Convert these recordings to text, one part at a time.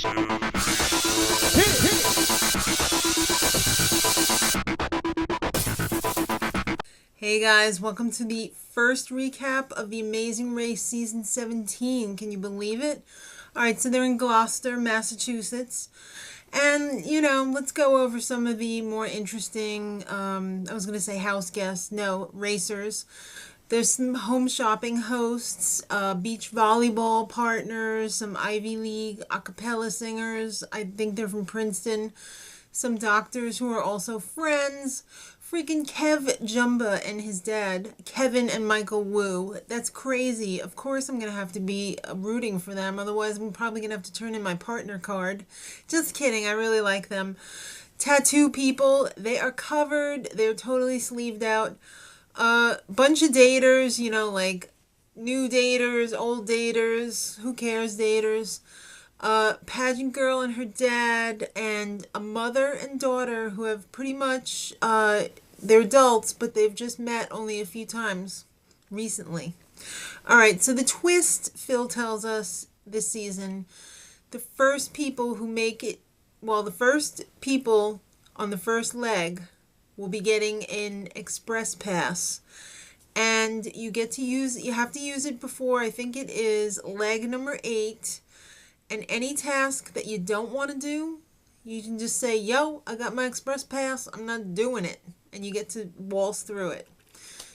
Hey guys, welcome to the first recap of The Amazing Race Season 17. Can you believe it? Alright, so they're in Gloucester, Massachusetts. And, let's go over some of the more interesting, I was going to say house guests, no, racers. There's some home shopping hosts, beach volleyball partners, some Ivy League a cappella singers. I think they're from Princeton. Some doctors who are also friends. Freaking Kev Jumba and his dad, Kevin and Michael Wu. That's crazy. Of course I'm going to have to be rooting for them. Otherwise I'm probably going to have to turn in my partner card. Just kidding. I really like them. Tattoo people. They are covered. They're totally sleeved out. Bunch of daters, like new daters, old daters. Who cares, daters? Pageant girl and her dad, and a mother and daughter who have pretty much, they're adults, but they've just met only a few times recently. Alright, so the twist, Phil tells us this season, the first people who make it, the first people on the first leg will be getting an express pass. And you have to use it before, I think it is leg number 8. And any task that you don't want to do, you can just say, yo, I got my express pass, I'm not doing it. And you get to waltz through it.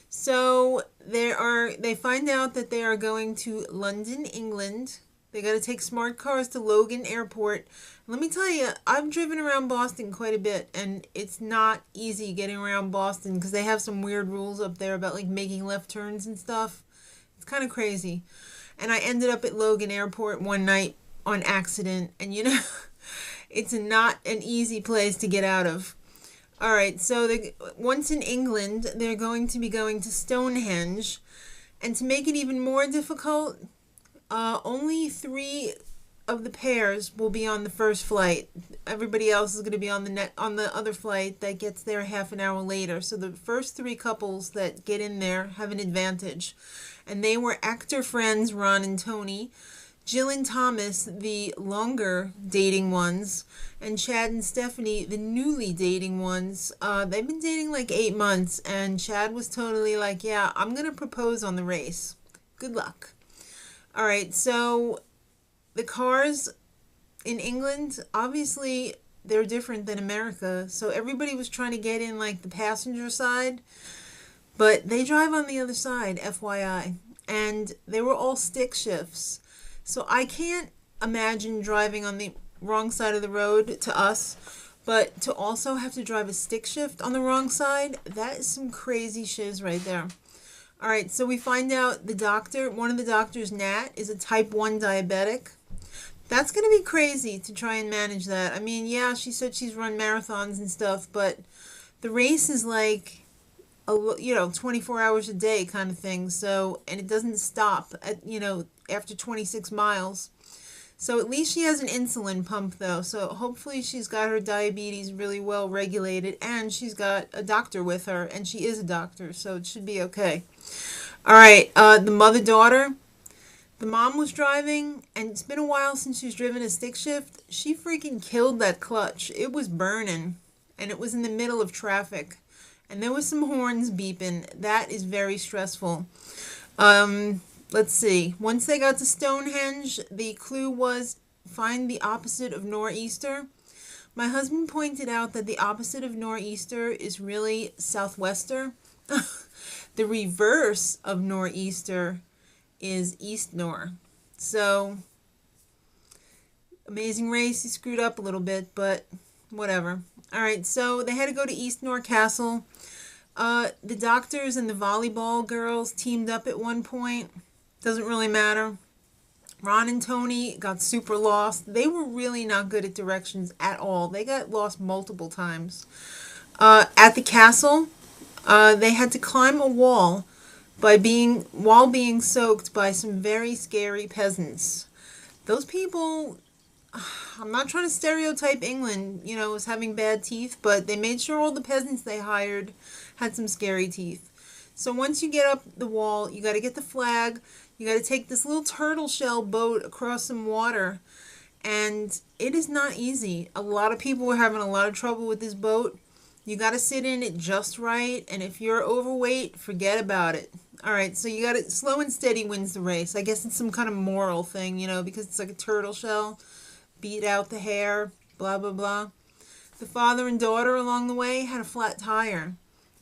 So they find out that they are going to London, England. They got to take smart cars to Logan Airport. Let me tell you, I've driven around Boston quite a bit, and it's not easy getting around Boston because they have some weird rules up there about like making left turns and stuff. It's kind of crazy. And I ended up at Logan Airport one night on accident, and it's not an easy place to get out of. Alright, so once in England, they're going to be going to Stonehenge, and to make it even more difficult, only 3 of the pairs will be on the first flight. Everybody else is going to be on the other flight that gets there half an hour later. So the first 3 couples that get in there have an advantage. And they were actor friends Ron and Tony, Jill and Thomas, the longer dating ones, and Chad and Stephanie, the newly dating ones. They've been dating like 8 months, and Chad was totally like, yeah, I'm going to propose on the race. Good luck. All right, so the cars in England, obviously, they're different than America. So everybody was trying to get in like the passenger side, but they drive on the other side, FYI. And they were all stick shifts. So I can't imagine driving on the wrong side of the road to us, but to also have to drive a stick shift on the wrong side, that is some crazy shiz right there. All right, so we find out one of the doctors, Nat, is a type 1 diabetic. That's going to be crazy to try and manage that. I mean, yeah, she said she's run marathons and stuff, but the race is like 24 hours a day kind of thing. So, and it doesn't stop at, after 26 miles. So at least she has an insulin pump though. So hopefully she's got her diabetes really well regulated, and she's got a doctor with her, and she is a doctor. So it should be okay. All right. The mother-daughter, the mom was driving, and it's been a while since she's driven a stick shift. She freaking killed that clutch. It was burning, and it was in the middle of traffic. And there was some horns beeping. That is very stressful. Let's see. Once they got to Stonehenge, the clue was find the opposite of nor'easter. My husband pointed out that the opposite of nor'easter is really southwester. The reverse of nor'easter is east nor. So, Amazing Race, he screwed up a little bit, but whatever. Alright, so they had to go to East Nor Castle. The doctors and the volleyball girls teamed up at one point. Doesn't really matter. Ron and Tony got super lost. They were really not good at directions at all. They got lost multiple times. At the castle, they had to climb a wall while being soaked by some very scary peasants. Those people, I'm not trying to stereotype England, as having bad teeth, but they made sure all the peasants they hired had some scary teeth. So once you get up the wall, you got to get the flag. You got to take this little turtle shell boat across some water. And it is not easy. A lot of people were having a lot of trouble with this boat. You got to sit in it just right. And if you're overweight, forget about it. All right, so you got to, slow and steady wins the race. I guess it's some kind of moral thing, because it's like a turtle shell. Beat out the hair, blah, blah, blah. The father and daughter along the way had a flat tire.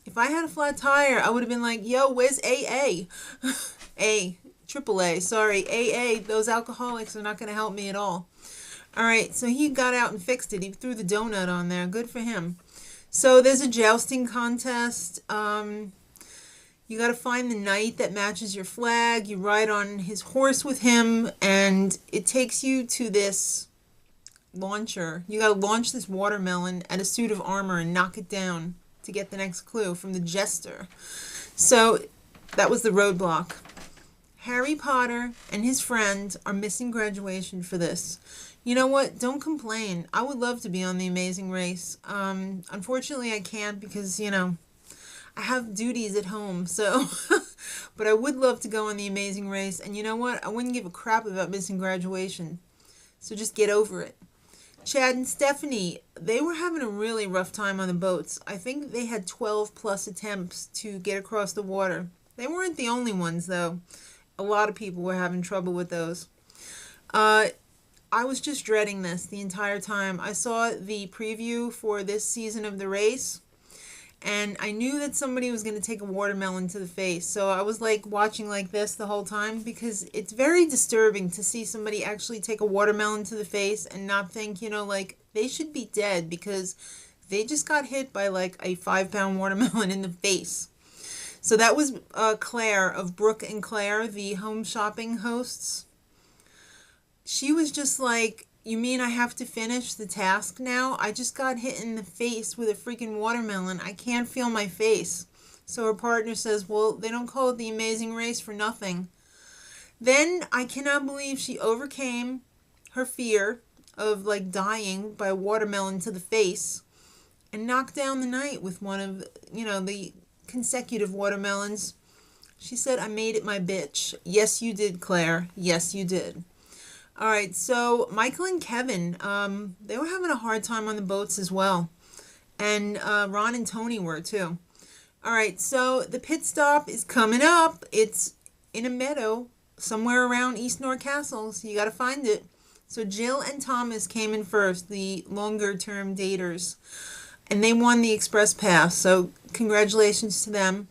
If I had a flat tire, I would have been like, yo, where's AA? Triple A, sorry, AA. Those alcoholics are not going to help me at all. All right, so he got out and fixed it. He threw the donut on there. Good for him. So there's a jousting contest. You got to find the knight that matches your flag. You ride on his horse with him, and it takes you to this launcher. You got to launch this watermelon at a suit of armor and knock it down to get the next clue from the jester. So that was the roadblock. Harry Potter and his friend are missing graduation for this. You know what? Don't complain. I would love to be on The Amazing Race. Unfortunately, I can't because, I have duties at home. So, but I would love to go on The Amazing Race. And you know what? I wouldn't give a crap about missing graduation. So just get over it. Chad and Stephanie, they were having a really rough time on the boats. I think they had 12 plus attempts to get across the water. They weren't the only ones, though. A lot of people were having trouble with those. I was just dreading this the entire time. I saw the preview for this season of the race, and I knew that somebody was going to take a watermelon to the face. So I was like watching like this the whole time because it's very disturbing to see somebody actually take a watermelon to the face and not think, like they should be dead because they just got hit by like a 5-pound watermelon in the face. So that was Claire of Brooke and Claire, the home shopping hosts. She was just like, you mean I have to finish the task now? I just got hit in the face with a freaking watermelon. I can't feel my face. So her partner says, well, they don't call it The Amazing Race for nothing. Then I cannot believe she overcame her fear of like dying by a watermelon to the face and knocked down the knight with one of, the consecutive watermelons. She said, I made it my bitch. Yes, you did, Claire. Yes, you did. All right, so Michael and Kevin, they were having a hard time on the boats as well. And Ron and Tony were too. All right, so the pit stop is coming up. It's in a meadow somewhere around East North Castle, so you got to find it. So Jill and Thomas came in first, the longer-term daters. And they won the express pass, so congratulations to them.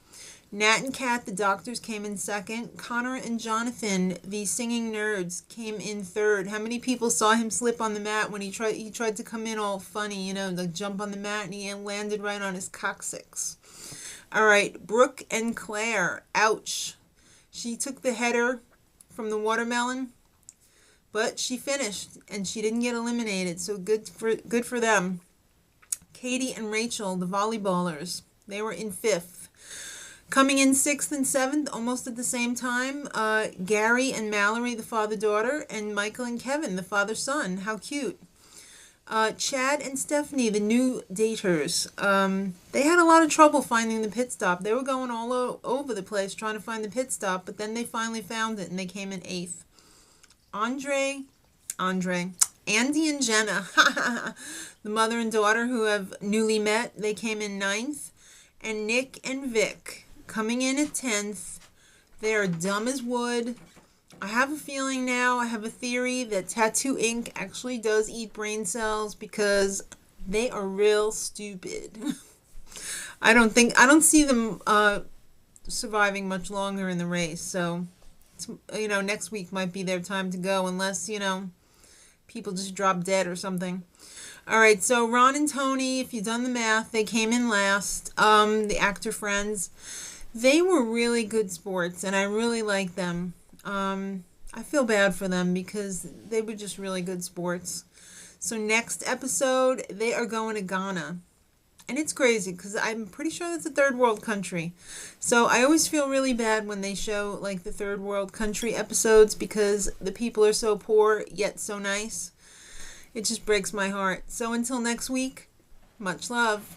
Nat and Kat, the doctors, came in second. Connor and Jonathan, the singing nerds, came in third. How many people saw him slip on the mat when he tried to come in all funny, like jump on the mat, and he landed right on his coccyx. All right, Brooke and Claire, ouch. She took the header from the watermelon, but she finished, and she didn't get eliminated, so good for them. Katie and Rachel, the volleyballers, they were in fifth. Coming in 6th and 7th, almost at the same time, Gary and Mallory, the father-daughter, and Michael and Kevin, the father-son. How cute. Chad and Stephanie, the new daters, they had a lot of trouble finding the pit stop. They were going all over the place trying to find the pit stop, but then they finally found it, and they came in 8th. Andie and Jenna, the mother and daughter who have newly met, they came in 9th. And Nick and Vic, coming in at 10th. They are dumb as wood. I have a feeling now, I have a theory that tattoo ink actually does eat brain cells because they are real stupid. I don't see them surviving much longer in the race. So, next week might be their time to go unless, people just drop dead or something. All right, so Ron and Tony, if you've done the math, they came in last. The actor friends, they were really good sports, and I really like them. I feel bad for them because they were just really good sports. So next episode, they are going to Ghana. And it's crazy because I'm pretty sure that's a third world country. So I always feel really bad when they show like the third world country episodes because the people are so poor yet so nice. It just breaks my heart. So until next week, much love.